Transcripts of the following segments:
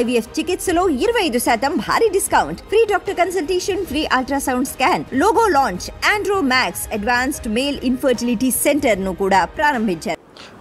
IVF చికిత్సలో 25% భారీ discount, free doctor consultation, free ultrasound scan, logo launch, Andro Max advanced male infertility centre ను కూడా ప్రారంభించారు.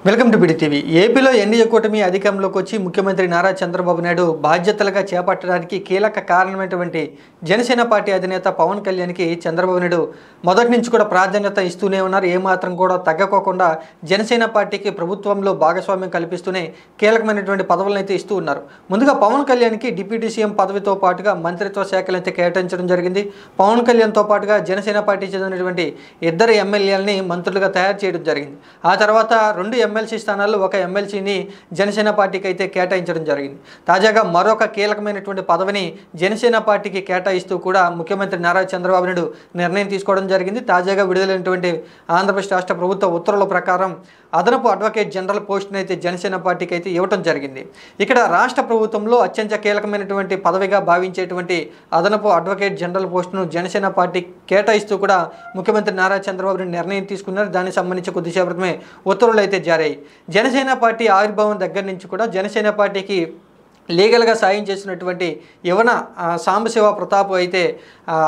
Welcome to BDTV. ఏపీలో NDA కూటమి అధికారంలోకి వచ్చి ముఖ్యమంత్రి నారా చంద్రబాబు నాయుడు బాధ్యతలుగా చేపట్టడానికి కీలక కారణమైనటువంటి జనసేన పార్టీ అధినేత పవన్ కళ్యాణ్కి చంద్రబాబు నాయుడు మొదటి నుంచి కూడా ప్రాధాన్యత ఇస్తూనే ఉన్నారు. ఏమాత్రం కూడా తగ్గకోకుండా జనసేన పార్టీకి ప్రభుత్వంలో భాగస్వామ్యం కల్పిస్తూనే కీలకమైనటువంటి పదవులను అయితే ఇస్తూ ఉన్నారు. ముందుగా పవన్ కళ్యాణ్కి డిప్యూటీ సీఎం పదవితో పాటుగా మంత్రిత్వ శాఖలు అయితే కేటాయించడం జరిగింది. పవన్ కళ్యాణ్తో పాటుగా జనసేన పార్టీ చెందినటువంటి 2 ఎమ్మెల్యేలని మంత్రులుగా తయారు చేయడం జరిగింది. ఆ తర్వాత 2 ఎమ్మెల్సీ స్థానాల్లో 1 ఎమ్మెల్సీని జనసేన పార్టీకి అయితే కేటాయించడం జరిగింది. తాజాగా మరొక కీలకమైనటువంటి పదవిని జనసేన పార్టీకి కేటాయిస్తూ కూడా ముఖ్యమంత్రి నారా చంద్రబాబు నాయుడు నిర్ణయం తీసుకోవడం జరిగింది. తాజాగా విడుదలైనటువంటి ఆంధ్రప్రదేశ్ రాష్ట్ర ప్రభుత్వ ఉత్తర్వుల ప్రకారం అదనపు అడ్వకేట్ జనరల్ పోస్టును అయితే జనసేన పార్టీకి అయితే ఇవ్వడం జరిగింది. ఇక్కడ రాష్ట్ర ప్రభుత్వంలో అత్యంత కీలకమైనటువంటి పదవిగా భావించేటువంటి అదనపు అడ్వకేట్ జనరల్ పోస్టును జనసేన పార్టీ కేటాయిస్తూ కూడా ముఖ్యమంత్రి నారా చంద్రబాబు నాయుడు నిర్ణయం తీసుకున్నారు. దానికి సంబంధించి కొద్దిసేపటిమే ఉత్తర్వులు అయితే జారీ. జనసేన పార్టీ ఆవిర్భావం దగ్గర నుంచి కూడా జనసేన పార్టీకి లీగల్గా సాయం చేసినటువంటి యువన సాంబశివ ప్రతాప్ అయితే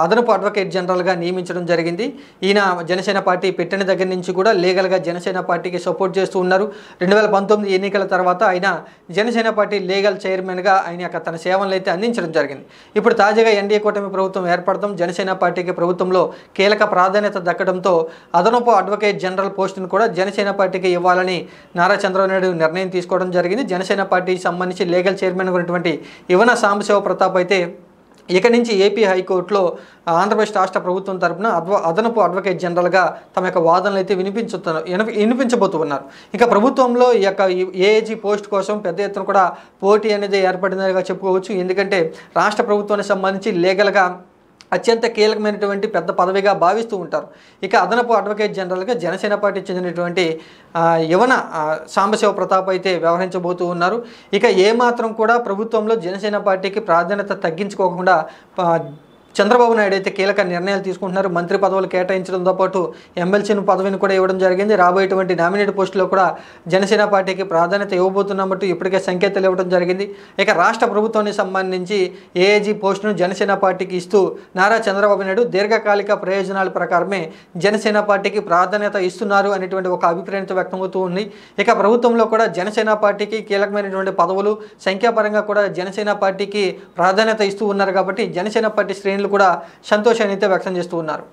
అదనపు అడ్వకేట్ జనరల్గా నియమించడం జరిగింది. ఈయన జనసేన పార్టీ పెట్టిన దగ్గర నుంచి కూడా లీగల్గా జనసేన పార్టీకి సపోర్ట్ చేస్తూ ఉన్నారు. 2019 ఎన్నికల తర్వాత ఆయన జనసేన పార్టీ లీగల్ చైర్మన్గా ఆయన తన సేవలను అయితే అందించడం జరిగింది. ఇప్పుడు తాజాగా ఎన్డీఏ కూటమి ప్రభుత్వం ఏర్పడడం, జనసేన పార్టీకి ప్రభుత్వంలో కీలక ప్రాధాన్యత దక్కడంతో అదనపు అడ్వకేట్ జనరల్ పోస్టును కూడా జనసేన పార్టీకి ఇవ్వాలని నారా చంద్రబాబు నాయుడు నిర్ణయం తీసుకోవడం జరిగింది. జనసేన పార్టీకి సంబంధించి లీగల్ చైర్మన్ ఉన్నటువంటి యువన సాంబశివ ప్రతాప్ అయితే ఇక నుంచి ఏపీ హైకోర్టులో ఆంధ్రప్రదేశ్ రాష్ట్ర ప్రభుత్వం తరపున అదనపు అడ్వకేట్ జనరల్గా తమ యొక్క వాదనలు అయితే వినిపించబోతున్నారు. ఇక ప్రభుత్వంలో ఈ యొక్క ఏఏజీ పోస్ట్ కోసం పెద్ద ఎత్తున కూడా పోటీ అనేది ఏర్పడిందిగా చెప్పుకోవచ్చు. ఎందుకంటే రాష్ట్ర ప్రభుత్వానికి సంబంధించి లీగల్గా అత్యంత కీలకమైనటువంటి పెద్ద పదవిగా భావిస్తూ ఉంటారు. ఇక అదనపు అడ్వకేట్ జనరల్గా జనసేన పార్టీ చెందినటువంటి యువన సాంబశివ ప్రతాప్ అయితే వ్యవహరించబోతూ ఉన్నారు. ఇక ఏమాత్రం కూడా ప్రభుత్వంలో జనసేన పార్టీకి ప్రాధాన్యత తగ్గించుకోకుండా చంద్రబాబు నాయుడు అయితే కీలక నిర్ణయాలు తీసుకుంటున్నారు. మంత్రి పదవులు కేటాయించడంతో పాటు ఎమ్మెల్సీని పదవిని కూడా ఇవ్వడం జరిగింది. రాబోయేటువంటి నామినేట్ పోస్టులో కూడా జనసేన పార్టీకి ప్రాధాన్యత ఇవ్వబోతున్నట్టు ఇప్పటికే సంకేతాలు ఇవ్వడం జరిగింది. ఇక రాష్ట్ర ప్రభుత్వానికి సంబంధించి ఏఏజీ పోస్టును జనసేన పార్టీకి ఇస్తూ నారా చంద్రబాబు నాయుడు దీర్ఘకాలిక ప్రయోజనాల ప్రకారమే జనసేన పార్టీకి ప్రాధాన్యత ఇస్తున్నారు అనేటువంటి ఒక అభిప్రాయంతో వ్యక్తమవుతూ ఉంది. ఇక ప్రభుత్వంలో కూడా జనసేన పార్టీకి కీలకమైనటువంటి పదవులు సంఖ్యాపరంగా కూడా జనసేన పార్టీకి ప్రాధాన్యత ఇస్తూ ఉన్నారు. కాబట్టి జనసేన పార్టీ శ్రేణులు కూడా సంతోషాన్ని అయితే వ్యక్తం చేస్తూ ఉన్నారు.